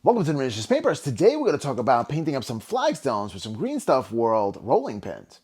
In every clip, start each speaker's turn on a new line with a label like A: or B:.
A: Welcome to the Miniatures Papers. Today we're going to talk about painting up some flagstones with some Green Stuff World rolling pins.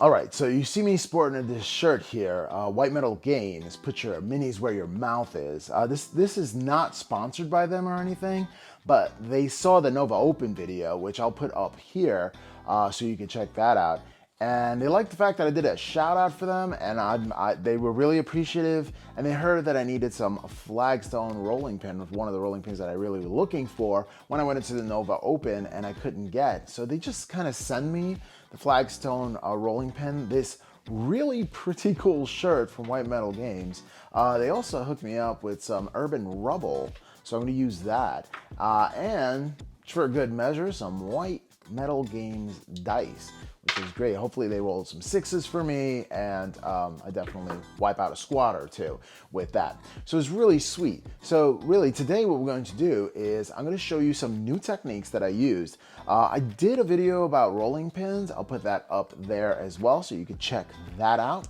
A: Alright, so you see me sporting this shirt here, White Metal Games, put your minis where your mouth is. This is not sponsored by them or anything, but they saw the Nova Open video, which I'll put up here so you can check that out. And they liked the fact that I did a shout out for them, and they were really appreciative, and they heard that I needed some flagstone rolling pin with one of the rolling pins that I really was looking for when I went into the Nova Open and I couldn't get. So they just kind of send me the flagstone rolling pin, this really pretty cool shirt from White Metal Games. They also hooked me up with some urban rubble, so I'm going to use that. And for good measure, some White Metal Games dice, which is great. Hopefully they rolled some sixes for me, and I definitely wipe out a squad or two with that. So it's really sweet. So really today what we're going to do is I'm going to show you some new techniques that I used. I did a video about rolling pins. I'll put that up there as well so you can check that out.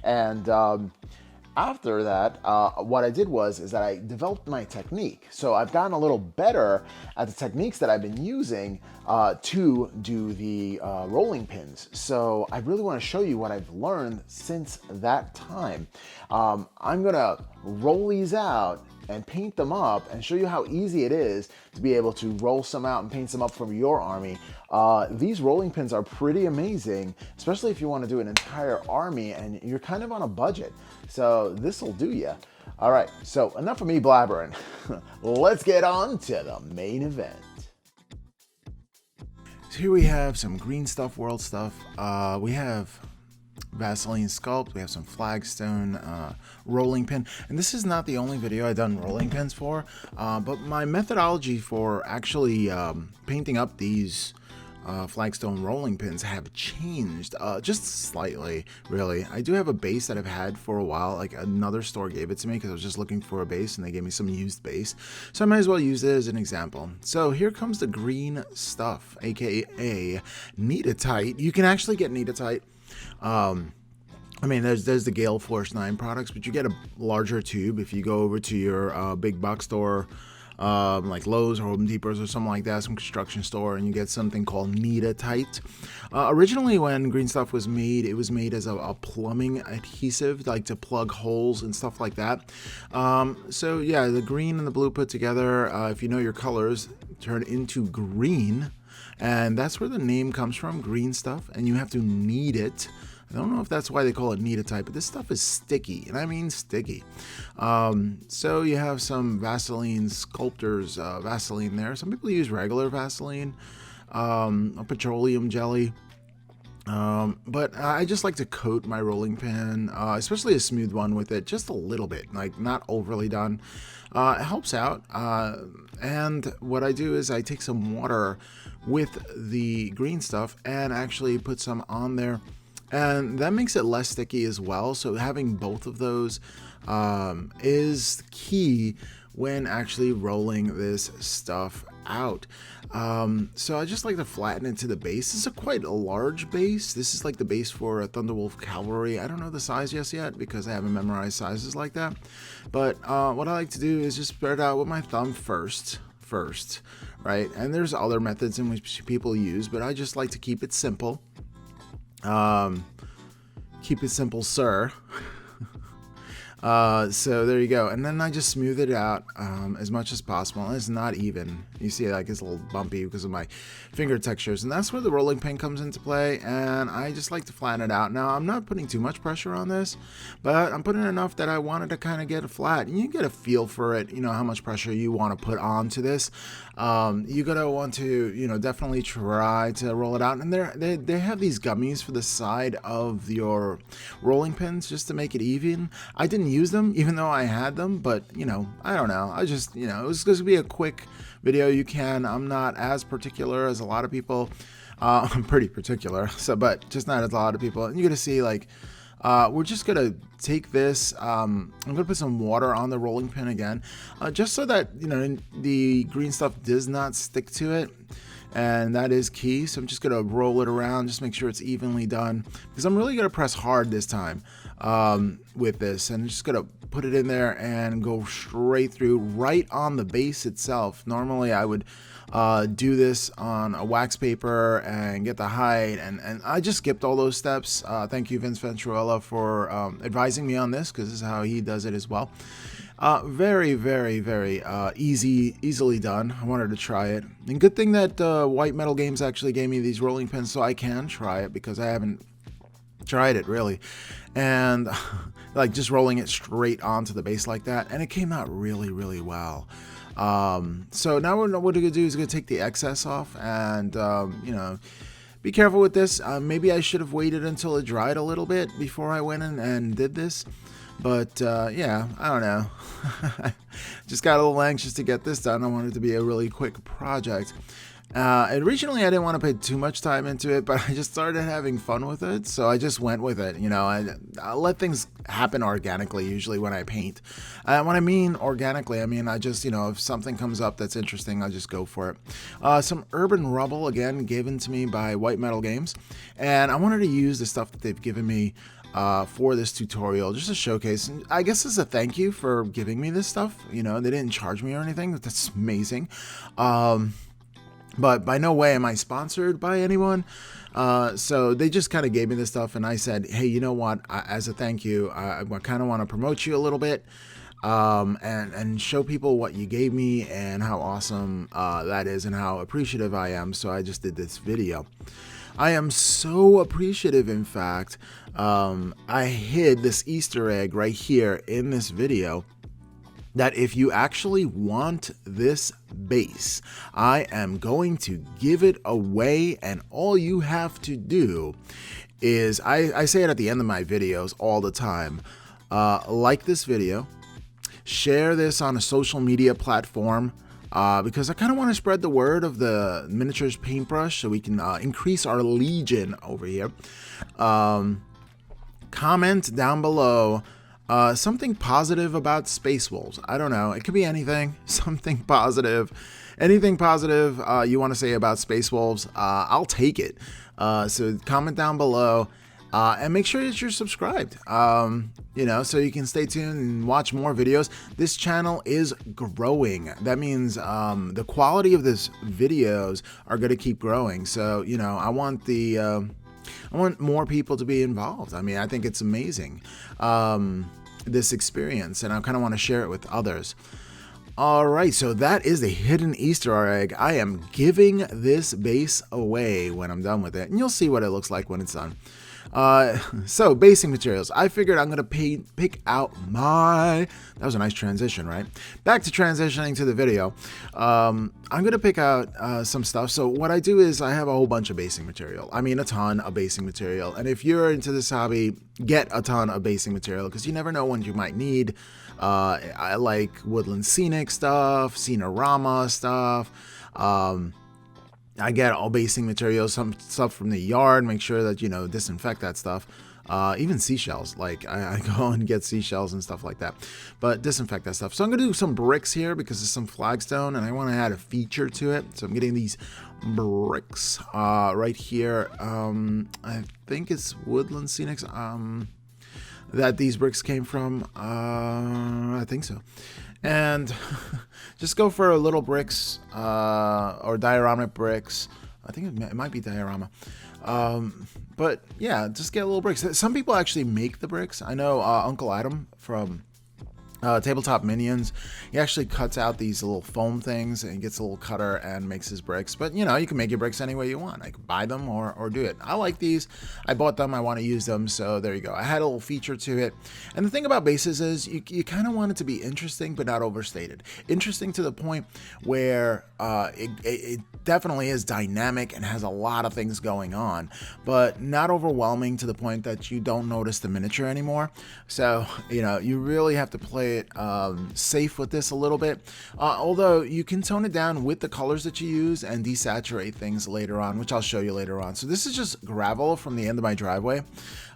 A: And after that, what I did is that I developed my technique. So I've gotten a little better at the techniques that I've been using to do the rolling pins. So I really want to show you what I've learned since that time. I'm gonna roll these out and paint them up and show you how easy it is to be able to roll some out and paint some up for your army. These rolling pins are pretty amazing, especially if you want to do an entire army and you're kind of on a budget. So this will do ya. All right, so enough of me blabbering. Let's get on to the main event. So here we have some Green Stuff World stuff. We have Vaseline sculpt, we have some flagstone rolling pin, and this is not the only video I've done rolling pins for, but my methodology for actually painting up these flagstone rolling pins have changed just slightly, really. I do have a base that I've had for a while. Like, another store gave it to me because I was just looking for a base and they gave me some used base, so I might as well use it as an example. So here comes the Green Stuff, aka Neatitite. You can actually get Neatitite. I mean, there's the Gale Force 9 products, but you get a larger tube if you go over to your big box store, like Lowe's or Home Depot or something like that, some construction store, and you get something called Neatitite. Originally, when Green Stuff was made, it was made as a plumbing adhesive, like to plug holes and stuff like that. So yeah, the green and the blue put together, if you know your colors, turn into green. And that's where the name comes from, Green Stuff, and you have to knead it. I don't know if that's why they call it Neatitite, but this stuff is sticky, and I mean sticky. So you have some Vaseline Sculptors Vaseline there. Some people use regular Vaseline, a petroleum jelly. But I just like to coat my rolling pin, especially a smooth one, with it just a little bit, like not overly done. It helps out. And what I do is I take some water with the green stuff and actually put some on there, and that makes it less sticky as well. So having both of those is key when actually rolling this stuff out. So I just like to flatten it to the base. This is quite a large base. This is like the base for a Thunderwolf Cavalry. I don't know the size just yet because I haven't memorized sizes like that. But what I like to do is just spread it out with my thumb first, right? And there's other methods in which people use, but I just like to keep it simple. Keep it simple, sir. So there you go, and then I just smooth it out as much as possible. And it's not even. You see, like, it's a little bumpy because of my finger textures, and that's where the rolling pin comes into play. And I just like to flatten it out. Now, I'm not putting too much pressure on this, but I'm putting enough that I wanted to kind of get it flat. And you get a feel for it, you know, how much pressure you want to put onto this. You're gonna want to, you know, definitely try to roll it out. And they have these gummies for the side of your rolling pins just to make it even. I didn't use them even though I had them, but you know, I don't know, I just, you know, it was going to be a quick video. I'm not as particular as a lot of people I'm pretty particular, so but just not as a lot of people. And you're gonna see like we're just gonna take this. I'm gonna put some water on the rolling pin again, just so that the green stuff does not stick to it. And that is key. So I'm just gonna roll it around, just make sure it's evenly done, because I'm really gonna press hard this time with this, and I'm just gonna put it in there and go straight through right on the base itself. Normally I would do this on a wax paper and get the height, and I just skipped all those steps. Thank you, Vince Venturella, for advising me on this, because this is how he does it as well. Very, very, very easily done. I wanted to try it, and good thing that White Metal Games actually gave me these rolling pins so I can try it, because I haven't tried it really. And like just rolling it straight onto the base like that, and it came out really, really well. So now what we're gonna do is gonna take the excess off, and be careful with this. Maybe I should have waited until it dried a little bit before I went in and did this. But yeah, I don't know. Just got a little anxious to get this done. I wanted it to be a really quick project. And originally I didn't want to put too much time into it, but I just started having fun with it, so I just went with it. I let things happen organically usually when I paint. When I mean organically, I mean I just, if something comes up that's interesting, I'll just go for it. Some urban rubble, again, given to me by White Metal Games, and I wanted to use the stuff that they've given me for this tutorial, just to showcase. And I guess as a thank you for giving me this stuff. They didn't charge me or anything. That's amazing. But by no way am I sponsored by anyone. So they just kind of gave me this stuff, and I said, hey, you know what? As a thank you, I kind of want to promote you a little bit, and show people what you gave me and how awesome that is and how appreciative I am. So I just did this video. I am so appreciative, in fact. I hid this Easter egg right here in this video, that if you actually want this base, I am going to give it away, and all you have to do is, I say it at the end of my videos all the time, like this video, share this on a social media platform, because I kind of want to spread the word of the miniatures paintbrush so we can increase our legion over here. Comment down below something positive about Space Wolves. I don't know. It could be anything. Something positive. Anything positive you want to say about Space Wolves, I'll take it. So comment down below. And make sure that you're subscribed, so you can stay tuned and watch more videos. This channel is growing. That means the quality of this videos are going to keep growing. So, I want more people to be involved. I mean, I think it's amazing, this experience, and I kind of want to share it with others. All right, so that is the hidden Easter egg. I am giving this base away when I'm done with it, and you'll see what it looks like when it's done. So basing materials, I figured I'm going to pick out that was a nice transition, right? Back to transitioning to the video. I'm going to pick out some stuff. So what I do is I have a whole bunch of basing material. I mean, a ton of basing material. And if you're into this hobby, get a ton of basing material, because you never know when you might need. I like woodland scenic stuff, scenorama stuff. I get all basing materials, some stuff from the yard, make sure that, disinfect that stuff. Even seashells, like I go and get seashells and stuff like that, but disinfect that stuff. So I'm going to do some bricks here because there's some flagstone and I want to add a feature to it. So I'm getting these bricks right here. I think it's Woodland Scenics that these bricks came from. I think so. And just go for little bricks or dioramic bricks. I think it might be diorama. But yeah, just get little bricks. Some people actually make the bricks. I know Uncle Adam from Tabletop Minions, he actually cuts out these little foam things and gets a little cutter and makes his bricks. But you can make your bricks any way you want. I could buy them or do it. I like these. I bought them. I want to use them. So there you go. I had a little feature to it. And the thing about bases is you kind of want it to be interesting but not overstated. Interesting to the point where it definitely is dynamic and has a lot of things going on, but not overwhelming to the point that you don't notice the miniature anymore. So you really have to play it safe with this a little bit. Although you can tone it down with the colors that you use and desaturate things later on, which I'll show you later on. So this is just gravel from the end of my driveway.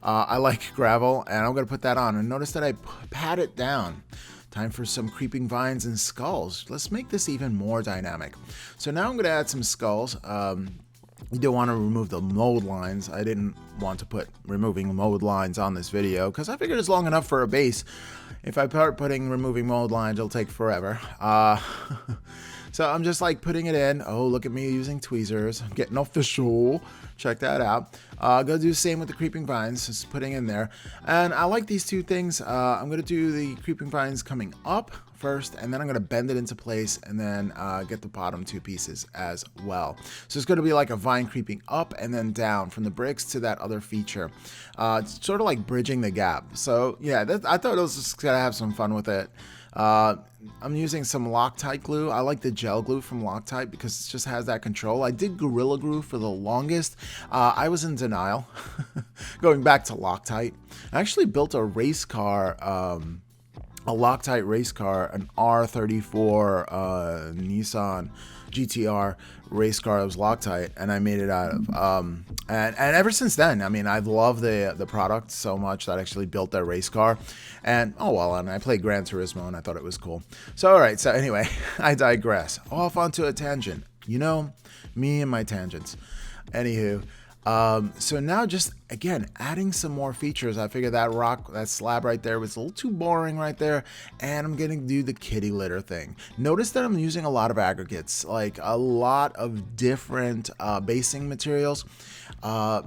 A: I like gravel, and I'm going to put that on. And notice that I pat it down. Time for some creeping vines and skulls. Let's make this even more dynamic. So now I'm going to add some skulls. You don't want to remove the mold lines. I didn't want to put removing mold lines on this video because I figured it's long enough for a base. If I start removing mold lines, it'll take forever. So I'm just like putting it in. Oh, look at me using tweezers. I'm getting official. Check that out. Go do the same with the creeping vines. Just putting in there. And I like these two things. I'm going to do the creeping vines coming up first, and then I'm going to bend it into place and then get the bottom two pieces as well. So it's going to be like a vine creeping up and then down from the bricks to that other feature. It's sort of like bridging the gap. So yeah, I thought I was just going to have some fun with it. I'm using some Loctite glue. I like the gel glue from Loctite because it just has that control. I did Gorilla Glue for the longest. I was in denial. Going back to Loctite. I actually built a race car, a Loctite race car, an R34 Nissan GTR race car that was Loctite, and I made it out of and ever since then, I mean, I've loved the product so much that I actually built that race car. And oh well, and I played Gran Turismo and I thought it was cool. So all right, so anyway, I digress. Off onto a tangent. You know, me and my tangents. Anywho, so now just again adding some more features. I figured that slab right there was a little too boring right there, and I'm gonna do the kitty litter thing. Notice that I'm using a lot of aggregates, like a lot of different basing materials,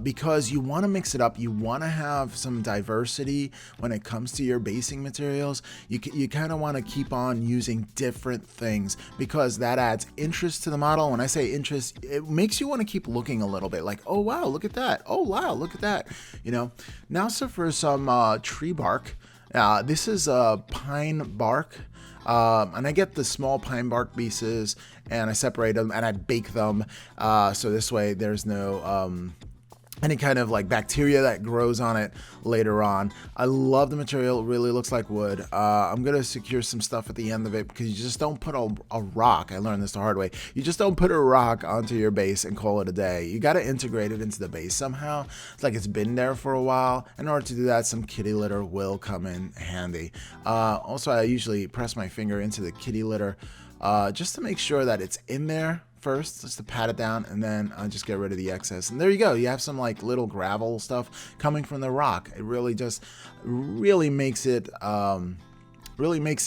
A: because you want to mix it up. You want to have some diversity when it comes to your basing materials. You kind of want to keep on using different things because that adds interest to the model. When I say interest, it makes you want to keep looking a little bit like, oh wow, look at that. Oh wow, look at that. You know. Now, so for some tree bark, this is pine bark. And I get the small pine bark pieces and I separate them and I bake them. So this way there's no any kind of like bacteria that grows on it later on. I love the material. It really looks like wood. I'm going to secure some stuff at the end of it because you just don't put a rock. I learned this the hard way. You just don't put a rock onto your base and call it a day. You got to integrate it into the base somehow. It's like it's been there for a while. In order to do that, some kitty litter will come in handy. Also, I usually press my finger into the kitty litter just to make sure that it's in there first, just to pat it down, and then just get rid of the excess. And there you go. You have some like little gravel stuff coming from the rock. It really just really makes it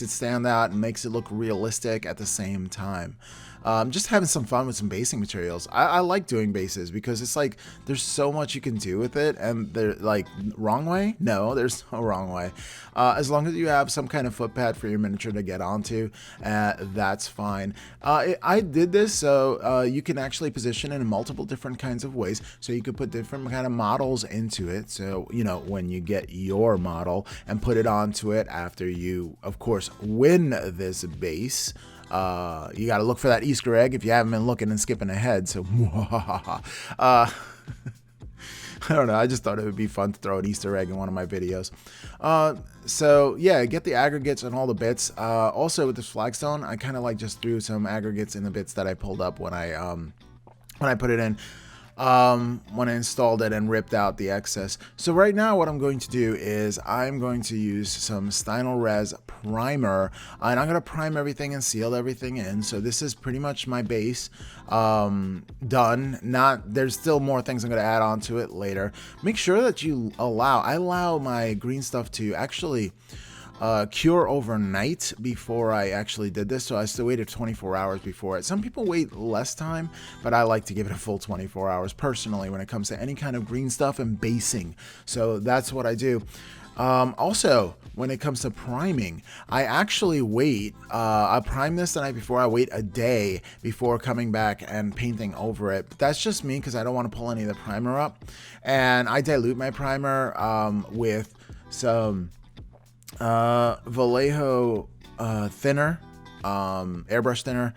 A: stand out and makes it look realistic at the same time. Just having some fun with some basing materials. I like doing bases because it's like there's so much you can do with it, and they're like wrong way? No, there's no wrong way. As long as you have some kind of footpad for your miniature to get onto, that's fine. I did this so you can actually position it in multiple different kinds of ways. So you could put different kind of models into it. So, you know, when you get your model and put it onto it after you, of course, win this base, you got to look for that Easter egg if you haven't been looking and skipping ahead. So, I don't know. I just thought it would be fun to throw an Easter egg in one of my videos. So yeah, get the aggregates and all the bits. Also with this flagstone, I kind of like just threw some aggregates in the bits that I pulled up when I put it in. When I installed it and ripped out the excess. So right now what I'm going to do is I'm going to use some Stynylrez primer, and I'm going to prime everything and seal everything in. So this is pretty much my base done. There's still more things I'm going to add on to it later. Make sure that I allow my green stuff to actually cure overnight before I actually did this. So I still waited 24 hours before it. Some people wait less time, but I like to give it a full 24 hours personally when it comes to any kind of green stuff and basing. So that's what I do. Also, when it comes to priming, I actually wait. I prime this the night before. I wait a day before coming back and painting over it. But that's just me because I don't want to pull any of the primer up. And I dilute my primer with some Vallejo thinner, airbrush thinner.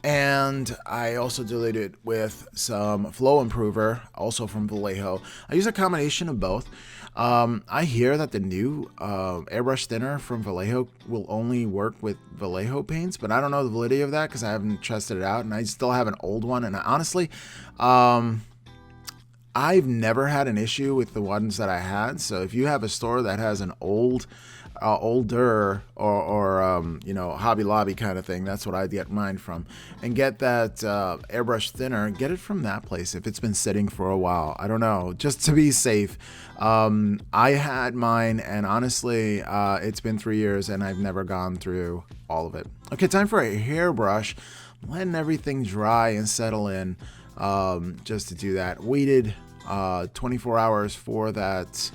A: And I also dilute it with some flow improver, also from Vallejo. I use a combination of both. I hear that the new airbrush thinner from Vallejo will only work with Vallejo paints, but I don't know the validity of that because I haven't tested it out, and I still have an old one. And honestly, I've never had an issue with the ones that I had. So if you have a store that has an older or you know, Hobby Lobby kind of thing, that's what I get mine from, and get that airbrush thinner, get it from that place if it's been sitting for a while. I don't know, just to be safe. I had mine, and honestly, it's been 3 years and I've never gone through all of it. Okay, time for a hairbrush. I'm letting everything dry and settle in, just to do that. Waited 24 hours for that.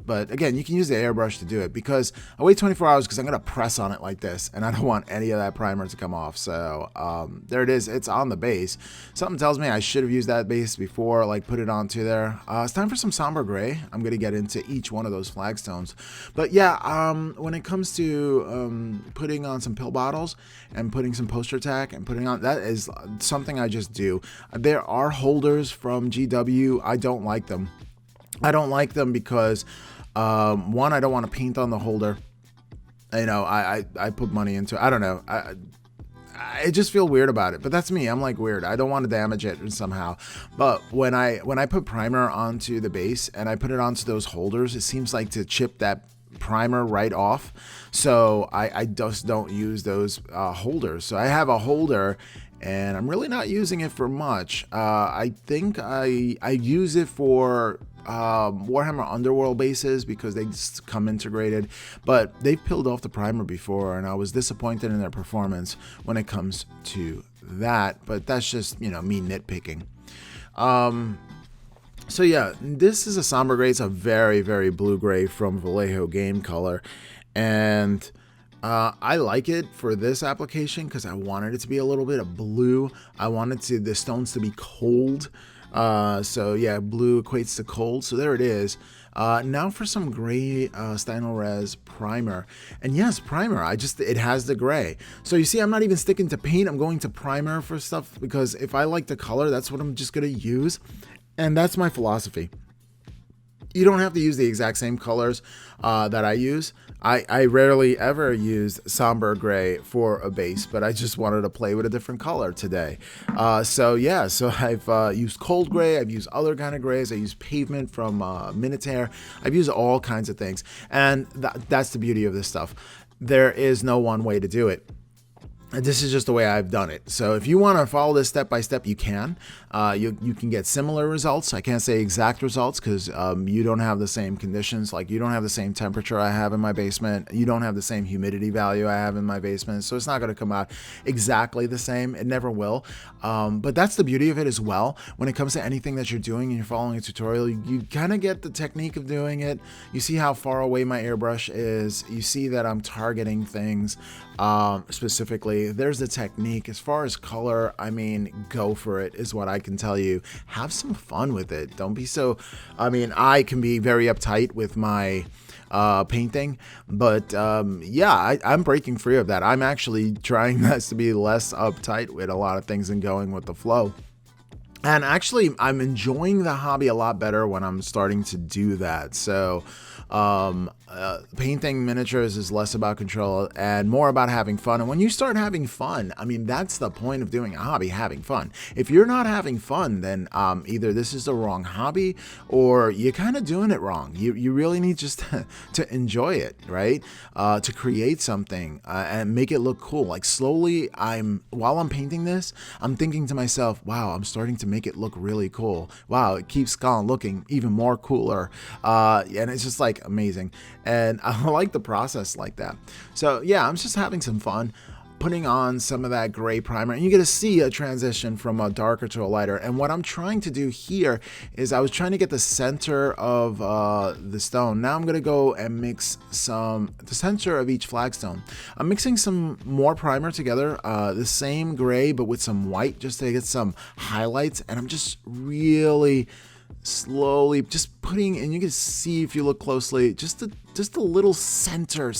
A: But again, you can use the airbrush to do it, because I wait 24 hours because I'm going to press on it like this, and I don't want any of that primer to come off. So there it is. It's on the base. Something tells me I should have used that base before, like put it onto there. It's time for some somber gray. I'm going to get into each one of those flagstones. But yeah, when it comes to putting on some pill bottles and putting some poster tack and putting on, that is something I just do. There are holders from GW. I don't like them. I don't like them because one, I don't want to paint on the holder. You know, I put money into it. I don't know. I just feel weird about it, but that's me. I'm like weird. I don't want to damage it somehow. But when I put primer onto the base and I put it onto those holders, it seems like to chip that primer right off. So I just don't use those holders. So I have a holder, and I'm really not using it for much. I think I use it for Warhammer Underworld bases because they just come integrated, but they've peeled off the primer before, and I was disappointed in their performance when it comes to that. But that's just, you know, me nitpicking. So yeah, this is a somber gray. It's a very, very blue gray from Vallejo Game Color, and I like it for this application because I wanted it to be a little bit of blue. I wanted the stones to be cold. So yeah, blue equates to cold. So there it is. Now for some gray Stynylrez primer. And yes, primer. It has the gray. So you see, I'm not even sticking to paint. I'm going to primer for stuff because if I like the color, that's what I'm just going to use. And that's my philosophy. You don't have to use the exact same colors that I use. I rarely ever use somber gray for a base, but I just wanted to play with a different color today. So yeah, so I've used cold gray, I've used other kind of grays, I used pavement from Minotaur, I've used all kinds of things. And that's the beauty of this stuff. There is no one way to do it. This is just the way I've done it. So if you want to follow this step by step, you can. You can get similar results. I can't say exact results because you don't have the same conditions. Like you don't have the same temperature I have in my basement. You don't have the same humidity value I have in my basement. So it's not going to come out exactly the same. It never will. But that's the beauty of it as well. When it comes to anything that you're doing and you're following a tutorial, you kind of get the technique of doing it. You see how far away my airbrush is. You see that I'm targeting things specifically. There's the technique. As far as color, I mean, go for it is what I can tell you. Have some fun with it. Don't be so, I mean, I can be very uptight with my painting, but yeah, I'm breaking free of that. I'm actually trying to be less uptight with a lot of things and going with the flow. And actually, I'm enjoying the hobby a lot better when I'm starting to do that. So painting miniatures is less about control and more about having fun. And when you start having fun, I mean, that's the point of doing a hobby, having fun. If you're not having fun, then either this is the wrong hobby or you're kind of doing it wrong. You really need just to enjoy it, right? To create something and make it look cool. Like slowly, while I'm painting this, I'm thinking to myself, wow, I'm starting to make it look really cool. Wow, it keeps looking even more cooler. And it's just like amazing. And I like the process like that. So yeah, I'm just having some fun putting on some of that gray primer, and you get to see a transition from a darker to a lighter. And what I'm trying to do here is I was trying to get the center of the stone. Now I'm going to go and mix the center of each flagstone. I'm mixing some more primer together, the same gray but with some white, just to get some highlights. And I'm just really slowly just putting, and you can see if you look closely, just the just the little center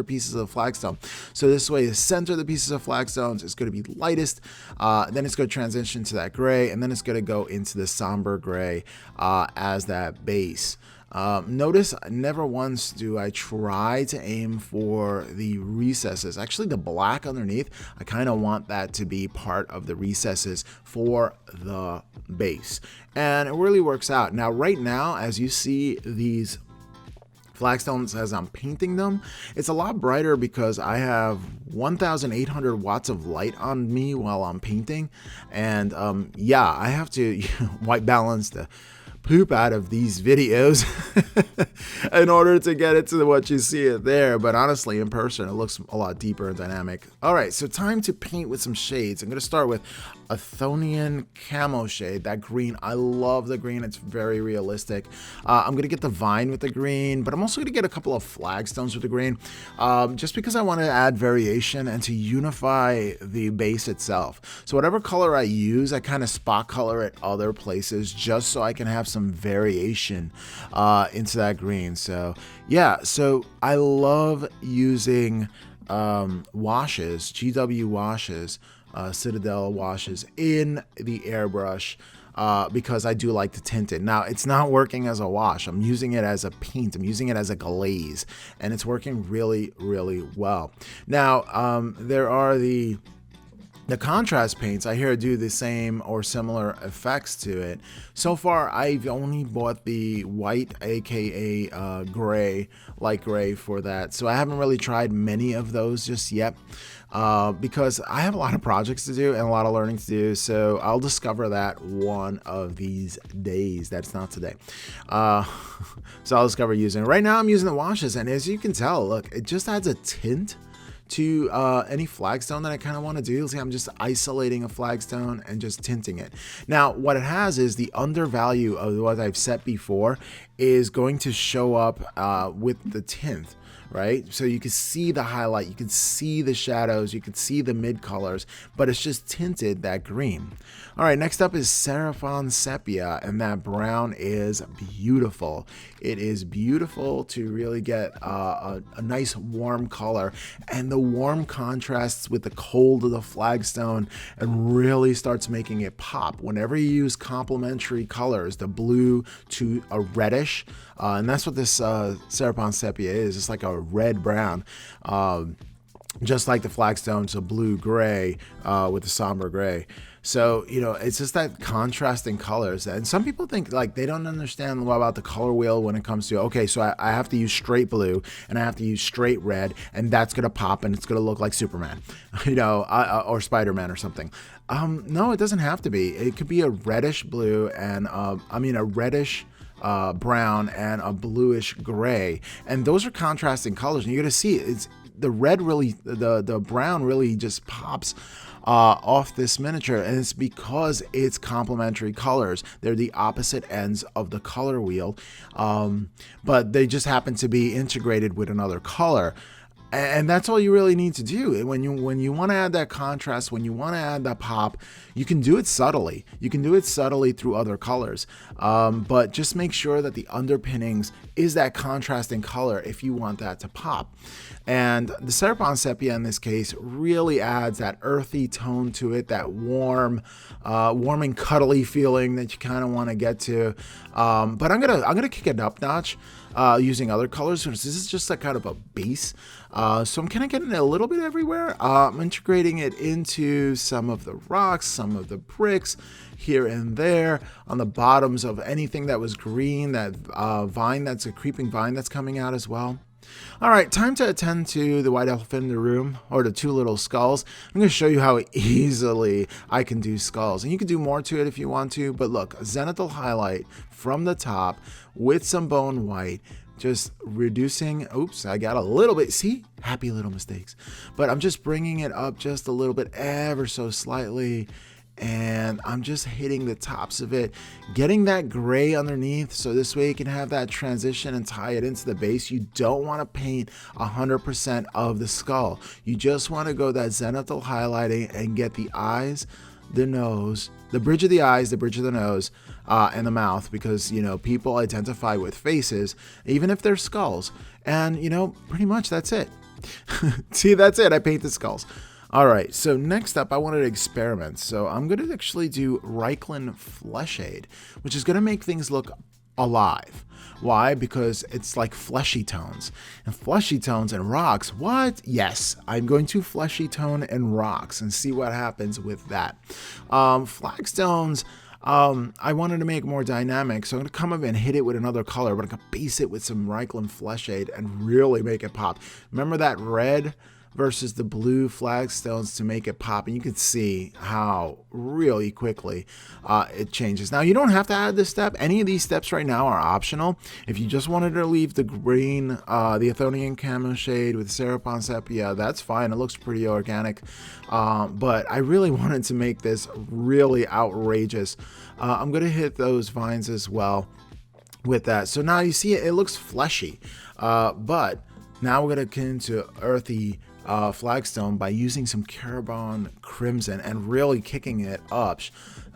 A: pieces of Flagstone. So this way, the center of the pieces of Flagstones is going to be lightest, then it's going to transition to that gray, and then it's going to go into the somber gray as that base. Notice never once do I try to aim for the recesses. Actually, the black underneath, I kind of want that to be part of the recesses for the base. And it really works out. Now, right now, as you see these Flagstones as I'm painting them, it's a lot brighter because I have 1,800 watts of light on me while I'm painting. And yeah, I have to white balance the poop out of these videos in order to get it to what you see it there. But honestly, in person, it looks a lot deeper and dynamic. All right, so time to paint with some shades. I'm going to start with a Chthonian camo shade, that green. I love the green. It's very realistic. I'm going to get the vine with the green, but I'm also going to get a couple of Flagstones with the green, just because I want to add variation and to unify the base itself. So whatever color I use, I kind of spot color it other places just so I can have some variation into that green. So yeah, so I love using washes, GW washes, Citadel washes in the airbrush because I do like to tint it. Now, it's not working as a wash. I'm using it as a paint. I'm using it as a glaze, and it's working really, really well. Now, there are the contrast paints. I hear do the same or similar effects to it. So far, I've only bought the white, aka gray, light gray for that. So I haven't really tried many of those just yet because I have a lot of projects to do and a lot of learning to do. So I'll discover that one of these days. That's not today. So I'll discover using it. Right now, I'm using the washes, and as you can tell, look, it just adds a tint to any Flagstone that I kind of want to do. See, I'm just isolating a Flagstone and just tinting it. Now, what it has is the undervalue of what I've set before is going to show up with the tint, right? So you can see the highlight, you can see the shadows, you can see the mid colors, but it's just tinted that green. All right, next up is Seraphin Sepia, and that brown is beautiful. It is beautiful to really get a nice warm color, and the warm contrasts with the cold of the Flagstone and really starts making it pop. Whenever you use complementary colors, the blue to a reddish, and that's what this Seraphin Sepia is. It's like a red-brown. Just like the Flagstone's a blue-gray with the somber gray. So, you know, it's just that contrast in colors. And some people think like they don't understand about the color wheel when it comes to, okay, so I have to use straight blue and I have to use straight red, and that's going to pop and it's going to look like Superman, you know, or Spider-Man or something. No, it doesn't have to be. It could be a reddish blue and, a reddish brown and a bluish gray. And those are contrasting colors. And you're going to see it's the red really, the brown really just pops off this miniature, and it's because it's complementary colors. They're the opposite ends of the color wheel, but they just happen to be integrated with another color. And that's all you really need to do. When you want to add that contrast, when you want to add that pop, you can do it subtly. You can do it subtly through other colors, but just make sure that the underpinnings is that contrasting color if you want that to pop. And the Seraphin Sepia in this case really adds that earthy tone to it, that warm and cuddly feeling that you kind of want to get to. But I'm gonna kick it up notch using other colors. So this is just a kind of a base. So I'm kind of getting it a little bit everywhere. I'm integrating it into some of the rocks, some of the bricks here and there, on the bottoms of anything that was green, that vine, that's a creeping vine that's coming out as well. All right, time to attend to the white elephant in the room, or the two little skulls. I'm going to show you how easily I can do skulls, and you can do more to it if you want to, but look, zenithal highlight from the top with some bone white, just reducing, oops, I got a little bit, see, happy little mistakes, but I'm just bringing it up just a little bit, ever so slightly, and I'm just hitting the tops of it, getting that gray underneath, so this way you can have that transition and tie it into the base. You don't want to paint 100% of the skull. You just want to go that zenithal highlighting and get the eyes, the nose, the bridge of the eyes, the bridge of the nose, and the mouth, because, you know, people identify with faces, even if they're skulls. And, you know, pretty much that's it. See, that's it. I painted skulls. All right, so next up, I wanted to experiment. So I'm going to actually do Reikland Fleshade, which is going to make things look alive. Why? Because it's like fleshy tones. And fleshy tones and rocks, what? Yes, I'm going to fleshy tone and rocks and see what happens with that. Flagstones, I wanted to make more dynamic, so I'm going to come up and hit it with another color, but I'm going to base it with some Reikland Fleshade and really make it pop. Remember that red versus the blue flagstones to make it pop, and you can see how really quickly it changes. Now, you don't have to add this step. Any of these steps right now are optional. If you just wanted to leave the green, the Athonian Camo shade with Seraphin Sepia, that's fine. It looks pretty organic, but I really wanted to make this really outrageous. I'm going to hit those vines as well with that. So now you see it looks fleshy, but now we're going to get into earthy flagstone by using some Carob Crimson and really kicking it up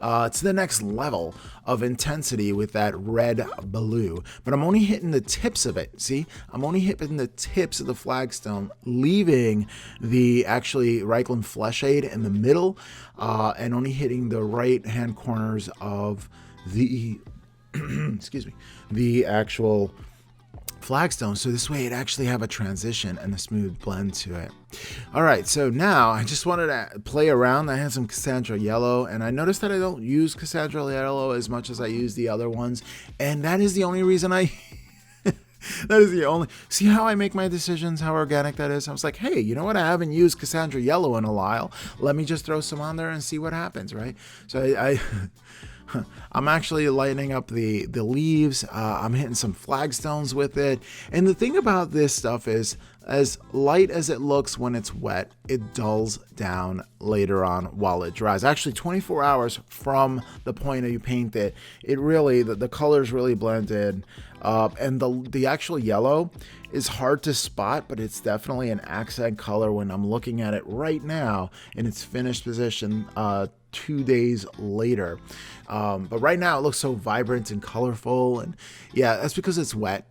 A: to the next level of intensity with that red blue. But I'm only hitting the tips of it. See, I'm only hitting the tips of the flagstone, leaving the actually Reikland Fleshade in the middle, and only hitting the right hand corners of the excuse me, the actual flagstone, so this way it actually have a transition and a smooth blend to it. All right, so now I just wanted to play around. I had some Cassandra Yellow, and I noticed that I don't use Cassandra Yellow as much as I use the other ones, and that is the only reason I that is the only, see how I make my decisions, how organic that is. I was like, hey, you know what, I haven't used Cassandra Yellow in a while, let me just throw some on there and see what happens, right? So I'm actually lighting up the leaves. I'm hitting some flagstones with it. And the thing about this stuff is, as light as it looks when it's wet, it dulls down later on while it dries. Actually, 24 hours from the point that you paint it, it really, the colors really blend in. And the actual yellow is hard to spot, but it's definitely an accent color when I'm looking at it right now in its finished position 2 days later. But right now it looks so vibrant and colorful, and yeah, that's because it's wet.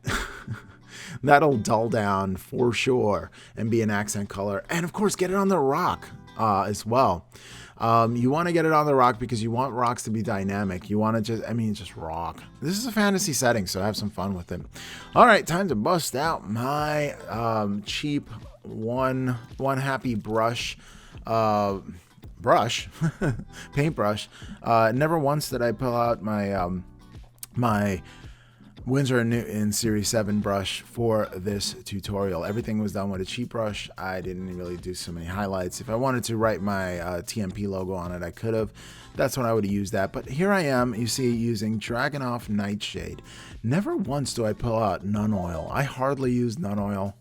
A: That'll dull down for sure and be an accent color. And of course, get it on the rock as well. You want to get it on the rock because you want rocks to be dynamic. You want to just rock. This is a fantasy setting, so have some fun with it. All right, time to bust out my cheap one happy brush. Paintbrush. Never once did I pull out my my Winsor & Newton Series 7 brush for this tutorial. Everything was done with a cheap brush. I didn't really do so many highlights. If I wanted to write my TMP logo on it, I could have. That's when I would have used that. But here I am, you see, using Dragonoff Nightshade. Never once do I pull out Nun Oil. I hardly use Nun Oil.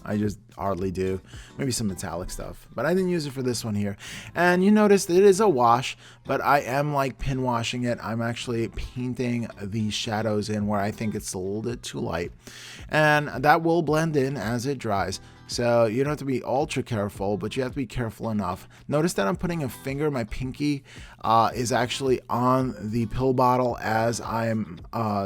A: I just hardly do. Maybe some metallic stuff, but I didn't use it for this one here. And you notice that it is a wash, but I am like pin washing it. I'm actually painting the shadows in where I think it's a little bit too light, and that will blend in as it dries. So you don't have to be ultra careful, but you have to be careful enough. Notice that I'm putting a finger, my pinky is actually on the pill bottle as I'm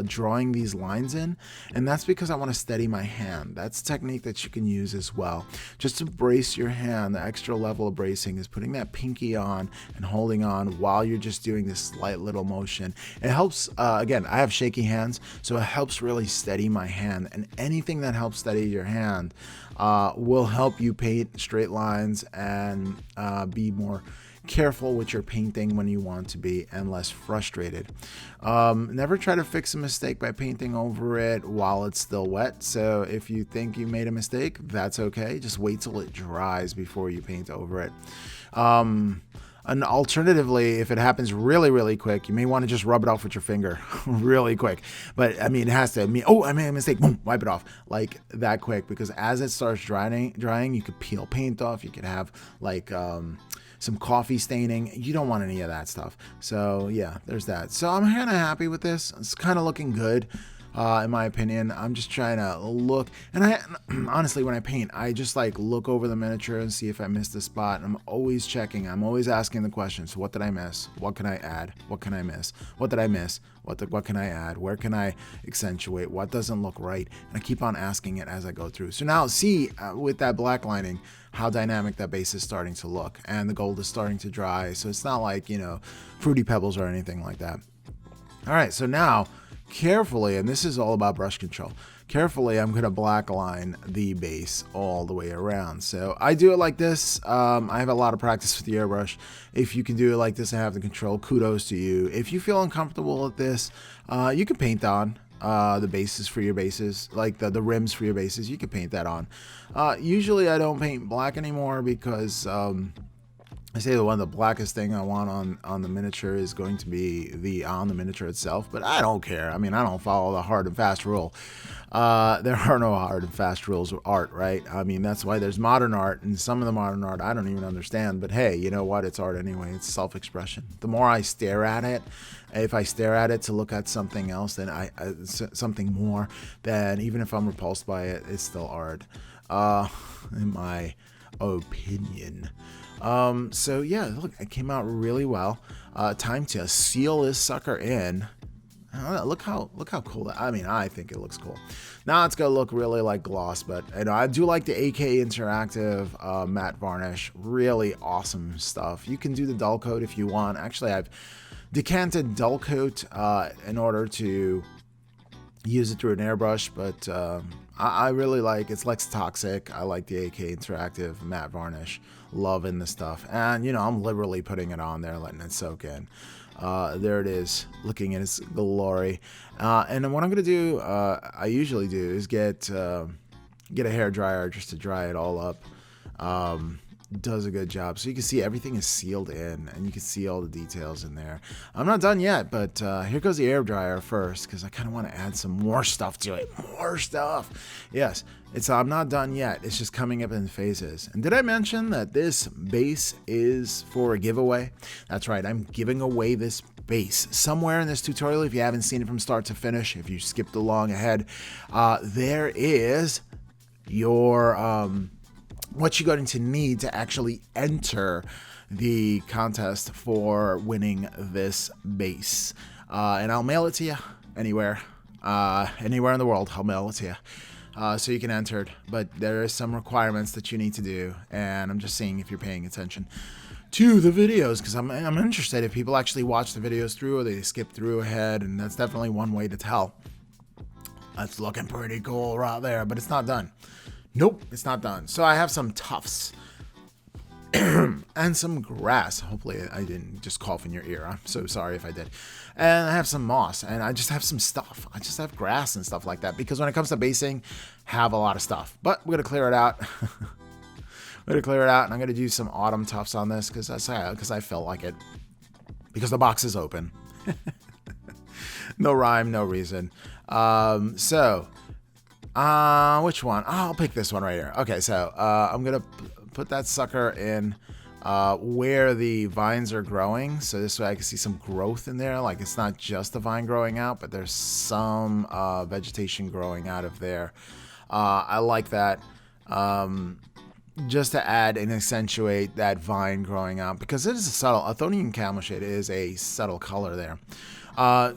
A: drawing these lines in. And that's because I want to steady my hand. That's a technique that you can use as well. Just to brace your hand, the extra level of bracing is putting that pinky on and holding on while you're just doing this slight little motion. It helps, again, I have shaky hands, so it helps really steady my hand. And anything that helps steady your hand will help you paint straight lines and be more careful with your painting when you want to be and less frustrated. Never try to fix a mistake by painting over it while it's still wet. So if you think you made a mistake, that's okay. Just wait till it dries before you paint over it. And alternatively, if it happens really, really quick, you may want to just rub it off with your finger really quick. But I mean, it has to mean, oh, I made a mistake, boom, wipe it off like that quick, because as it starts drying, you could peel paint off. You could have like some coffee staining. You don't want any of that stuff. So yeah, there's that. So I'm kind of happy with this. It's kind of looking good. in my opinion. I'm just trying to look, and I honestly, when I paint, I just like look over the miniature and see if I missed a spot. I'm always checking. I'm always asking the questions. What did I miss? What can I add? What can I miss? What did I miss? What can I add? Where can I accentuate? What doesn't look right? And I keep on asking it as I go through. So now see, with that black lining, how dynamic that base is starting to look, and the gold is starting to dry. So it's not like, you know, fruity pebbles or anything like that. All right, so now carefully, and this is all about brush control, carefully I'm going to black line the base all the way around. So I do it like this. I have a lot of practice with the airbrush. If you can do it like this and have the control, kudos to you. If you feel uncomfortable with this, you can paint on the bases for your bases, like the rims for your bases. You can paint that on. Usually I don't paint black anymore because I say the blackest thing I want on the miniature is going to be on the miniature itself, but I don't care. I mean, I don't follow the hard and fast rule. There are no hard and fast rules of art, right? I mean, that's why there's modern art, and some of the modern art I don't even understand, but hey, you know what? It's art anyway. It's self-expression. The more I stare at it, if I stare at it to look at something else, then something more, then even if I'm repulsed by it, it's still art, in my opinion. So yeah, look, it came out really well. Time to seal this sucker in. Look how cool that. I mean, I think it looks cool. Now it's gonna look really like gloss, but you know, I do like the AK Interactive matte varnish. Really awesome stuff. You can do the dull coat if you want. Actually, I've decanted dull coat in order to use it through an airbrush, but I really like, it's less toxic. I like the AK Interactive matte varnish. Loving the stuff, and you know, I'm liberally putting it on there, letting it soak in. There it is, looking at its glory. And then what I'm gonna do, I usually do, is get a hair dryer just to dry it all up. Does a good job. So you can see everything is sealed in, and you can see all the details in there. I'm not done yet, but here goes the air dryer first, because I kind of want to add some more stuff to it. More stuff. Yes, I'm not done yet. It's just coming up in phases. And did I mention that this base is for a giveaway? That's right. I'm giving away this base somewhere in this tutorial. If you haven't seen it from start to finish, if you skipped along ahead, there is your what you're going to need to actually enter the contest for winning this base. And I'll mail it to you anywhere in the world. I'll mail it to you. So you can enter it, but there are some requirements that you need to do, and I'm just seeing if you're paying attention to the videos, because I'm interested if people actually watch the videos through or they skip through ahead, and that's definitely one way to tell. That's looking pretty cool right there, but it's not done. Nope, it's not done. So I have some tufts and some grass. Hopefully I didn't just cough in your ear. I'm so sorry if I did. And I have some moss, and I just have some stuff. I just have grass and stuff like that, because when it comes to basing, have a lot of stuff. But we're going to clear it out. We're going to clear it out, and I'm going to do some autumn tufts on this because I felt like it. Because the box is open. No rhyme, no reason. Which one? I'll pick this one right here. Okay, so I'm gonna put that sucker in where the vines are growing, so this way I can see some growth in there. Like, it's not just the vine growing out, but there's some vegetation growing out of there. I like that, just to add and accentuate that vine growing out, because it is a subtle, Athonian camouflage is a subtle color there.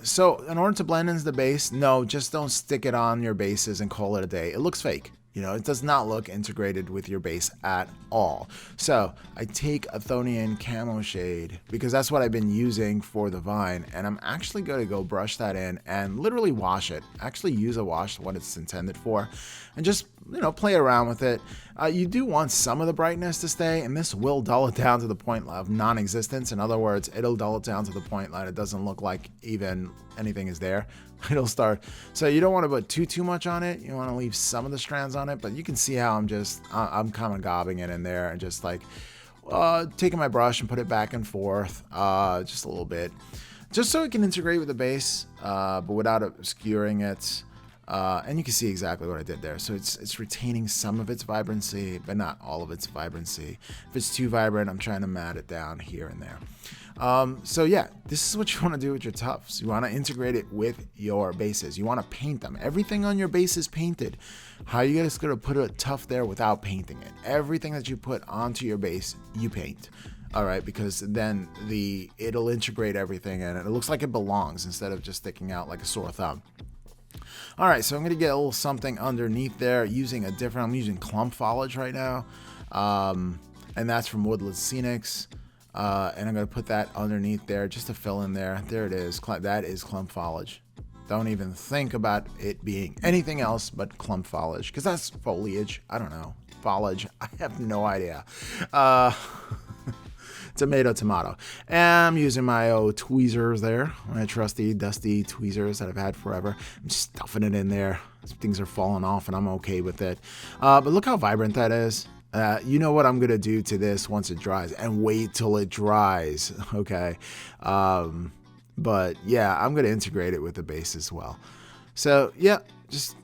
A: So in order to blend into the base, no, just don't stick it on your bases and call it a day. It looks fake. You know, it does not look integrated with your base at all. So I take Athonian Camo Shade, because that's what I've been using for the vine, and I'm actually going to go brush that in and literally wash it. Actually use a wash, what it's intended for, and just, you know, play around with it. You do want some of the brightness to stay, and this will dull it down to the point of non-existence. In other words, it'll dull it down to the point that it doesn't look like even anything is there. It'll start. So you don't want to put too much on it. You want to leave some of the strands on it, but you can see how I'm kind of gobbing it in there and just like taking my brush and put it back and forth just a little bit, just so it can integrate with the base, but without obscuring it. And you can see exactly what I did there. So it's retaining some of its vibrancy, but not all of its vibrancy. If it's too vibrant, I'm trying to mat it down here and there. So yeah, this is what you want to do with your tufts. You want to integrate it with your bases. You want to paint them. Everything on your base is painted. How are you guys going to put a tuft there without painting it? Everything that you put onto your base, you paint. All right, because then it'll integrate everything and it looks like it belongs instead of just sticking out like a sore thumb. All right, so I'm going to get a little something underneath there I'm using clump foliage right now. And that's from Woodland Scenics. And I'm going to put that underneath there just to fill in there. There it is. That is clump foliage. Don't even think about it being anything else but clump foliage, because that's foliage. I don't know. Foliage. I have no idea. Tomato. And I'm using my old tweezers there. My trusty, dusty tweezers that I've had forever. I'm just stuffing it in there. Things are falling off and I'm okay with it. But look how vibrant that is. You know what I'm going to do to this once it dries, and wait till it dries. Okay. But yeah, I'm going to integrate it with the base as well. So yeah, just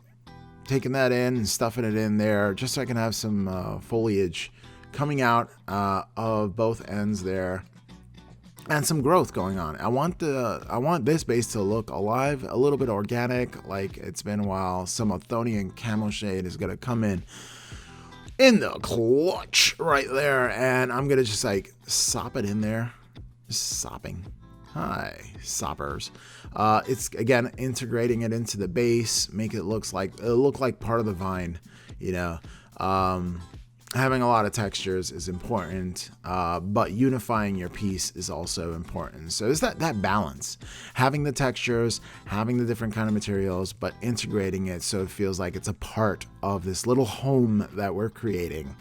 A: taking that in and stuffing it in there just so I can have some foliage coming out of both ends there, and some growth going on. I want this base to look alive, a little bit organic, like it's been a while. Some Othonian Camel Shade is going to come in the clutch right there, and I'm gonna just like sop it in there. Just sopping. Hi, soppers. It's again integrating it into the base, make it look like part of the vine. You know, having a lot of textures is important, but unifying your piece is also important. So it's that balance, having the textures, having the different kind of materials, but integrating it so it feels like it's a part of this little home that we're creating,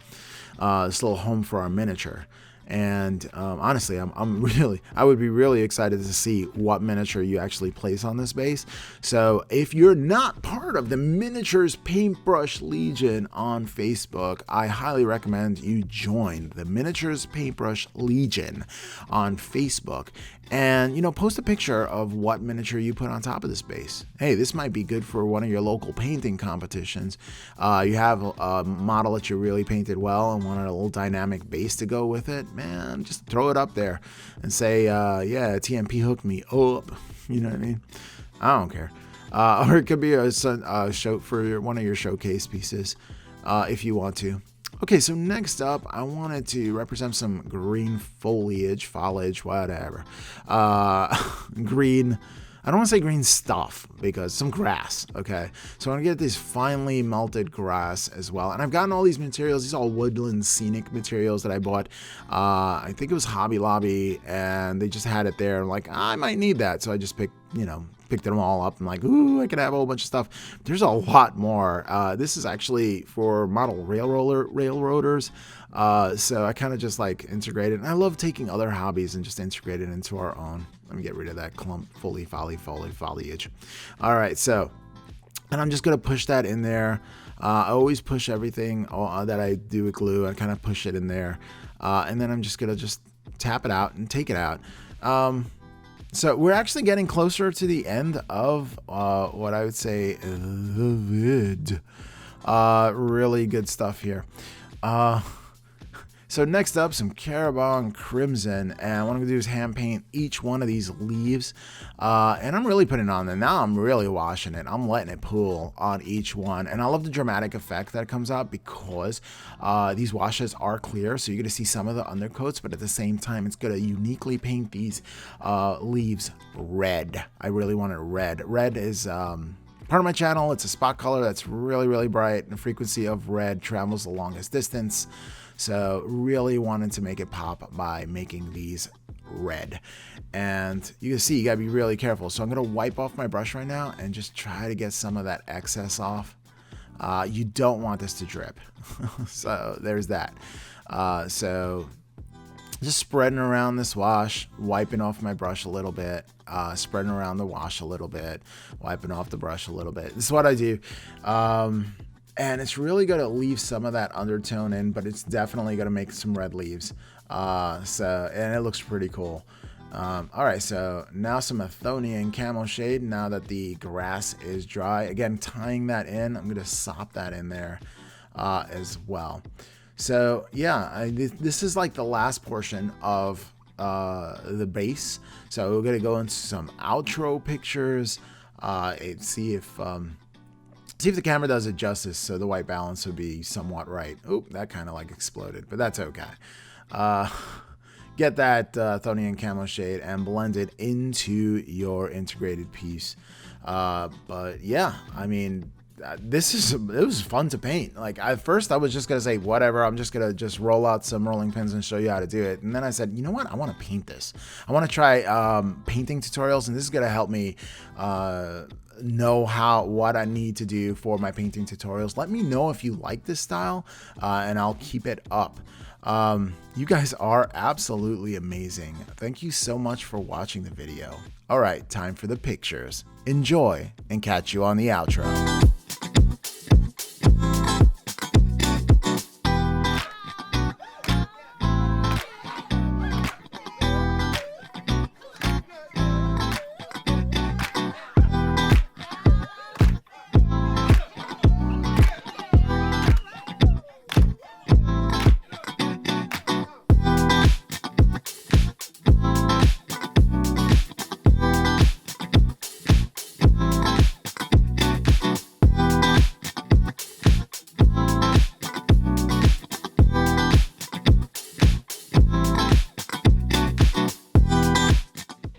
A: this little home for our miniature. And honestly, I would be really excited to see what miniature you actually place on this base. So if you're not part of the Miniatures Paintbrush Legion on Facebook, I highly recommend you join the Miniatures Paintbrush Legion on Facebook. And, you know, post a picture of what miniature you put on top of this base. Hey, this might be good for one of your local painting competitions. You have a model that you really painted well and want a little dynamic base to go with it. Man, just throw it up there and say, yeah, TMP hooked me up. You know what I mean? I don't care. Or it could be a show for one of your showcase pieces if you want to. Okay, so next up, I wanted to represent some green foliage, whatever. Green, I don't want to say green stuff, because some grass, okay? So I'm going to get this finely melted grass as well. And I've gotten all these materials. These are all Woodland Scenic materials that I bought. I think it was Hobby Lobby, and they just had it there. I'm like, I might need that. So I just picked them all up. I'm like, ooh, I could have a whole bunch of stuff. There's a lot more. This is actually for model railroaders. So I kind of just like integrate it. And I love taking other hobbies and just integrate it into our own. Let me get rid of that clump foliage. All right, so, and I'm just going to push that in there. I always push everything that I do with glue. I kind of push it in there. And then I'm just going to just tap it out and take it out. So we're actually getting closer to the end of what I would say the vid. Really good stuff here. So next up, some Carob Crimson, and what I'm gonna do is hand paint each one of these leaves, and I'm really putting it on there. Now I'm really washing it. I'm letting it pool on each one, and I love the dramatic effect that comes out because these washes are clear, so you're gonna see some of the undercoats, but at the same time, it's gonna uniquely paint these leaves red. I really want it red. Red is part of my channel. It's a spot color that's really, really bright, and the frequency of red travels the longest distance. So really wanted to make it pop by making these red. And you can see, you gotta be really careful. So I'm gonna wipe off my brush right now and just try to get some of that excess off. You don't want this to drip. So there's that. So just spreading around this wash, wiping off my brush a little bit, spreading around the wash a little bit, wiping off the brush a little bit. This is what I do. And it's really going to leave some of that undertone in, but it's definitely going to make some red leaves. And it looks pretty cool. All right, so now some Athonian camel shade now that the grass is dry. Again, tying that in, I'm going to sop that in there as well. So yeah, this is like the last portion of the base. So we're going to go into some outro pictures, see if the camera does it justice, so the white balance would be somewhat right. Oop, that kind of like exploded, but that's okay. Get that Athonian camo shade and blend it into your integrated piece. But yeah, I mean, it was fun to paint. Like at first I was just gonna say whatever, I'm just gonna roll out some rolling pins and show you how to do it. And then I said, you know what, I want to paint this. I want to try painting tutorials, and this is gonna help me know what I need to do for my painting tutorials. Let me know if you like this style, and I'll keep it up. You guys are absolutely amazing. Thank you so much for watching the video. All right, time for the pictures. Enjoy, and catch you on the outro.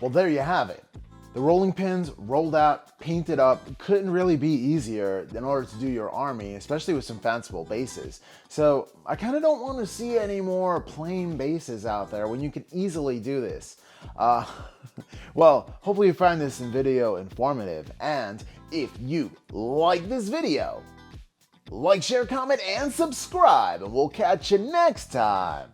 A: Well, there you have it. The rolling pins rolled out, painted up. Couldn't really be easier in order to do your army, especially with some fanciful bases. So I kind of don't want to see any more plain bases out there when you can easily do this. Well, hopefully you find this video informative, and if you like this video, like, share, comment, and subscribe, and we'll catch you next time.